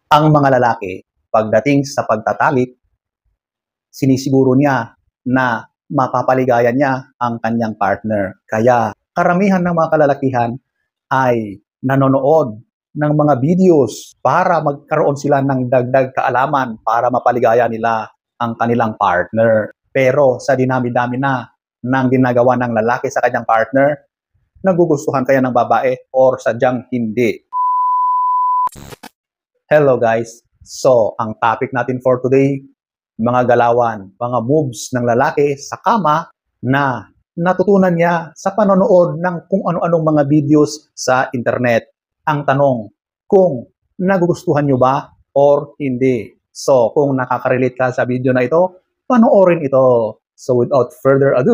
Ang mga lalaki, pagdating sa pagtatalik, sinisiguro niya na mapapaligayan niya ang kanyang partner. Kaya karamihan ng mga kalalakihan ay nanonood ng mga videos para magkaroon sila ng dagdag kaalaman para mapaligaya nila ang kanilang partner. Pero sa dinami-dami na ng ginagawa ng lalaki sa kanyang partner, nagugustuhan kaya ng babae or sadyang hindi? Hello guys! So, ang topic natin for today, mga galawan, mga moves ng lalaki sa kama na natutunan niya sa panonood ng kung ano-anong mga videos sa internet. Ang tanong, kung nagugustuhan nyo ba or hindi? So, kung nakaka-relate ka sa video na ito, panoorin ito. So, without further ado,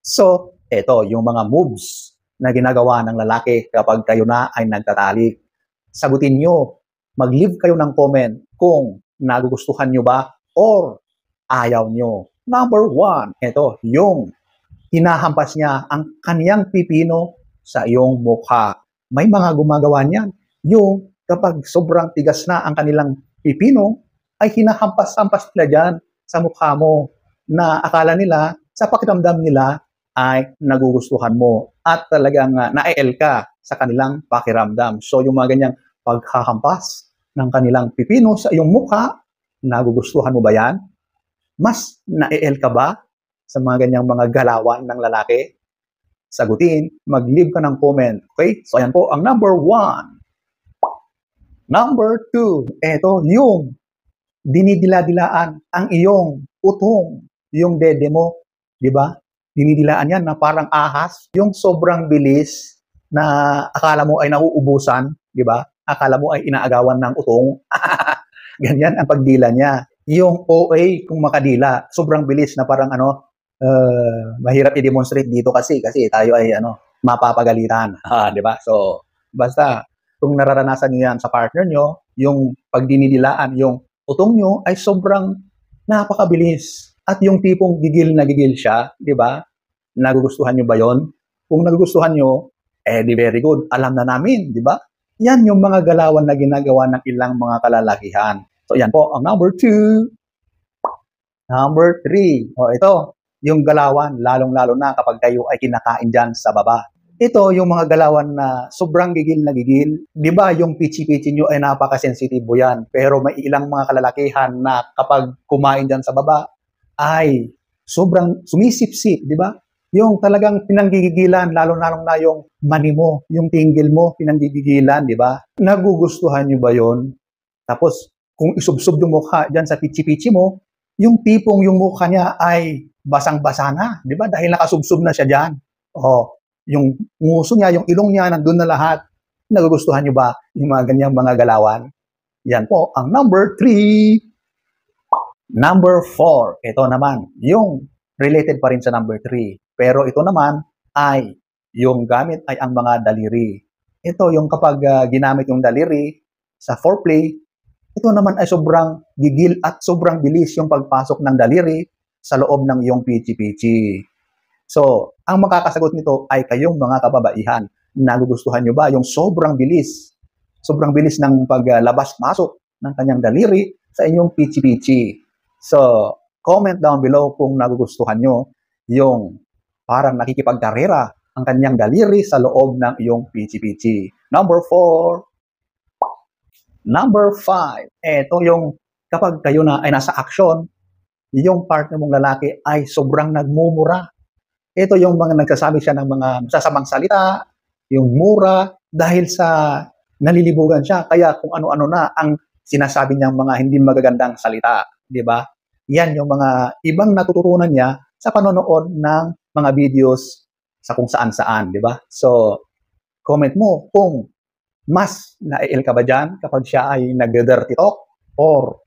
so, ito yung mga moves na ginagawa ng lalaki kapag kayo na ay nagtatalik. Sagutin nyo, mag-leave kayo ng comment kung nagugustuhan nyo ba or ayaw nyo. Number 1, ito, yung hinahampas niya ang kaniyang pipino sa iyong mukha. May mga gumagawa niyan. Yung kapag sobrang tigas na ang kanilang pipino, ay hinahampas-hampas nila dyan sa mukha mo na akala nila, sa pakiramdam nila, ay nagugustuhan mo at talagang na-el ka sa kanilang pakiramdam. So yung mga ganyang paghahampas ng kanilang pipino sa iyong mukha, nagugustuhan mo ba yan? Mas na-el ka ba sa mga ganyang mga galawan ng lalaki? Sagutin, mag-leave ka ng comment. Okay? So ayan po ang number 1. Number 2, eto yung dinidila-dilaan ang iyong utong, yung dede mo, di ba? Dinidilaan yan na parang ahas, yung sobrang bilis na akala mo ay nauubusan, di ba? Akala mo ay inaagawan ng utong. Ganyan ang pagdila niya. Yung OA kung makadila, sobrang bilis na parang mahirap i-demonstrate dito kasi tayo ay mapapagalitan, di ba? So, basta kung nararanasan niyo yan sa partner niyo, yung pagdinidilaan, yung utong niyo ay sobrang napakabilis. At yung tipong gigil na gigil siya, di ba? Nagugustuhan nyo ba yon? Kung nagugustuhan nyo, di very good. Alam na namin, di ba? Yan yung mga galawan na ginagawa ng ilang mga kalalakihan. So, yan po ang number 2. Number 3. O, ito, yung galawan, lalong-lalo na kapag kayo ay kinakain dyan sa baba. Ito, yung mga galawan na sobrang gigil na gigil. Di ba, yung pichi-pichi nyo ay napakasensitibo yan. Pero may ilang mga kalalakihan na kapag kumain dyan sa baba, ay sobrang sumisip-sip, di ba? Yung talagang pinanggigigilan, lalo-lalo na yung mani mo, yung tinggil mo, pinanggigigilan, di ba? Nagugustuhan nyo ba yon? Tapos, kung isubsob yung mukha dyan sa pichi-pichi mo, yung tipong yung mukha niya ay basang-basa na, di ba? Dahil nakasubsob na siya dyan. O, yung nguso niya, yung ilong niya, nandun na lahat. Nagugustuhan nyo ba yung mga ganyang mga galawan? Yan po ang number 3. Number 4, ito naman, yung related pa rin sa number 3. Pero ito naman ay, yung gamit ay ang mga daliri. Ito yung kapag ginamit yung daliri sa foreplay, ito naman ay sobrang gigil at sobrang bilis yung pagpasok ng daliri sa loob ng iyong pichi-pichi. So, ang makakasagot nito ay kayong mga kababaihan. Nagugustuhan nyo ba yung sobrang bilis ng paglabas-masok ng kanyang daliri sa inyong pichi-pichi? So, comment down below kung nagugustuhan nyo yung parang nakikipagkarera ang kanyang daliri sa loob ng iyong pichi-pichi. Number 4. Number 5. Ito yung kapag kayo na ay nasa action, yung partner mong lalaki ay sobrang nagmumura. Ito yung mga nagsasabi siya ng mga masasamang salita, yung mura, dahil sa nalilibugan siya. Kaya kung ano-ano na ang sinasabi niyang mga hindi magagandang salita, di ba? Yan yung mga ibang natututunan niya sa panonood ng mga videos sa kung saan-saan, di ba? So, comment mo kung mas na-el ka ba dyan kapag siya ay nag-dirty talk or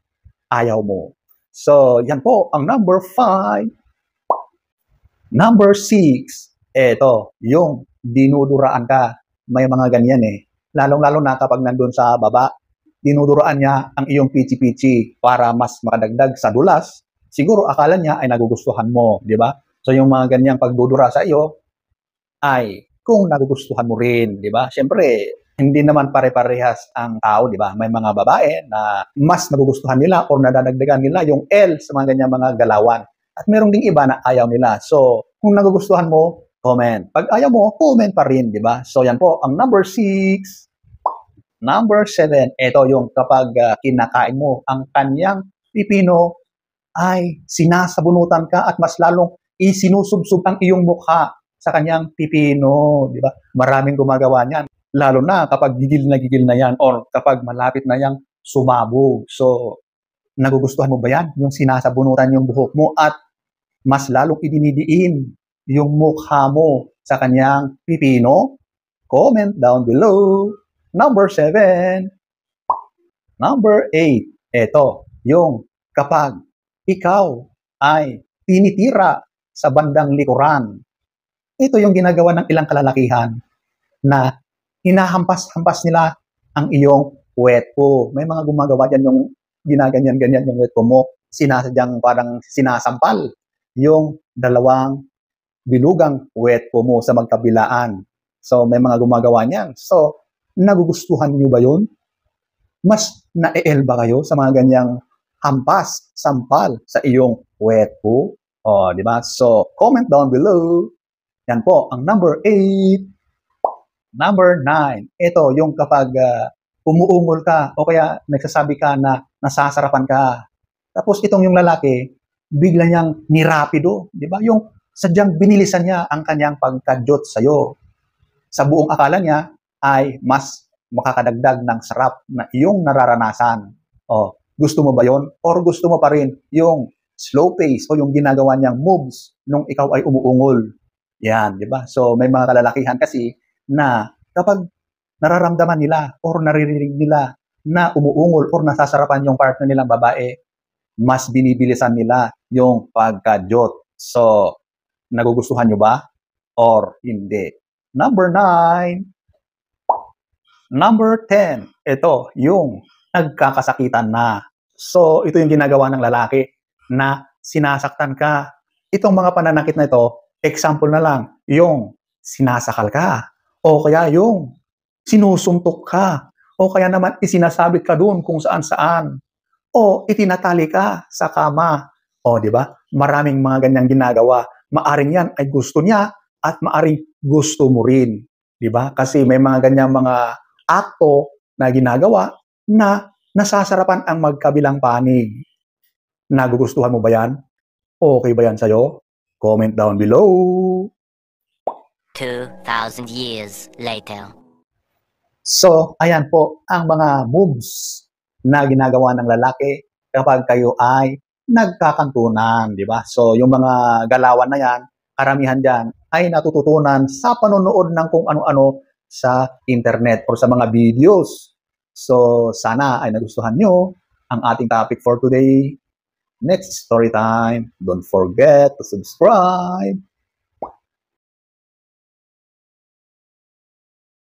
ayaw mo. So, yan po ang number 5. Number 6, eto, yung dinuduraan ka. May mga ganyan eh. Lalong-lalo na kapag nandun sa baba, dinuduraan niya ang iyong pichi-pichi para mas makadagdag sa dulas. Siguro akala niya ay nagugustuhan mo, di ba? So yung mga ganyang pagdudura sa iyo ay kung nagugustuhan mo rin, di ba? Siyempre, hindi naman pare-parehas ang tao, di ba? May mga babae na mas nagugustuhan nila o nadadagdagan nila yung L sa mga ganyang mga galawan. At merong ding iba na ayaw nila. So, kung nagugustuhan mo, comment. Pag ayaw mo, comment pa rin, di ba? So, yan po, ang number 6. Number 7, ito yung kapag kinakain mo ang kanyang pipino, ay sinasabunutan ka at mas lalong isinusubsub ang iyong mukha sa kanyang pipino, di ba? Maraming gumagawa niyan, lalo na kapag gigil na yan or kapag malapit na yang sumabog. So, nagugustuhan mo ba yan? Yung sinasabunutan yung buhok mo at mas lalong idinidiin yung mukha mo sa kanyang pipino? Comment down below. Number 7. Number 8. Ito, yung kapag ikaw ay tinitira sa bandang likuran. Ito yung ginagawa ng ilang kalalakihan na hinahampas-hampas nila ang iyong wet po. May mga gumagawa dyan yung ginaganyan-ganyan yung wet po mo. Sinasadyang parang sinasampal yung dalawang bilugang wet po mo sa magkabilaan. So, may mga gumagawa niyan. So, nagugustuhan niyo ba yun? Mas na-el ba kayo sa mga ganyang hampas, sampal sa iyong wet po? O, di ba? So, comment down below. Yan po, ang number 8. Number 9. Ito, yung kapag umuungol ka o kaya nagsasabi ka na nasasarapan ka. Tapos itong yung lalaki, bigla niyang nirapido. Di ba? Yung sadyang binilisan niya ang kanyang pagkadyot sa'yo. Sa buong akala niya ay mas makakadagdag ng sarap na iyong nararanasan. O, gusto mo ba yon? Or gusto mo pa rin yung slow pace o yung ginagawa niyang moves nung ikaw ay umuungol? Yan, di ba? So, may mga kalalakihan kasi na kapag nararamdaman nila or naririnig nila na umuungol or nasasarapan yung partner nilang babae, mas binibilisan nila yung pagkadyot. So, nagugustuhan nyo ba? Or hindi? Number 9. Number 10. Ito, yung nagkakasakitan na. So, ito yung ginagawa ng lalaki na sinasaktan ka. Itong mga pananakit na ito, example na lang, yung sinasakal ka, o kaya yung sinusuntok ka, o kaya naman isinasabit ka doon kung saan-saan, o itinatali ka sa kama. O, di ba? Maraming mga ganyang ginagawa. Maaring yan ay gusto niya at maaring gusto mo rin. Di ba? Kasi may mga ganyang mga akto na ginagawa na nasasarapan ang magkabilang panig. Nagugustuhan mo ba yan? Okay ba yan sa'yo? Comment down below. 2,000 years later. So, ayan po ang mga moves na ginagawa ng lalaki kapag kayo ay nagkakantunan, di ba? So, yung mga galawan na yan, karamihan dyan ay natututunan sa panonood ng kung ano-ano sa internet or sa mga videos. So, sana ay nagustuhan nyo ang ating topic for today. Next story time. Don't forget to subscribe.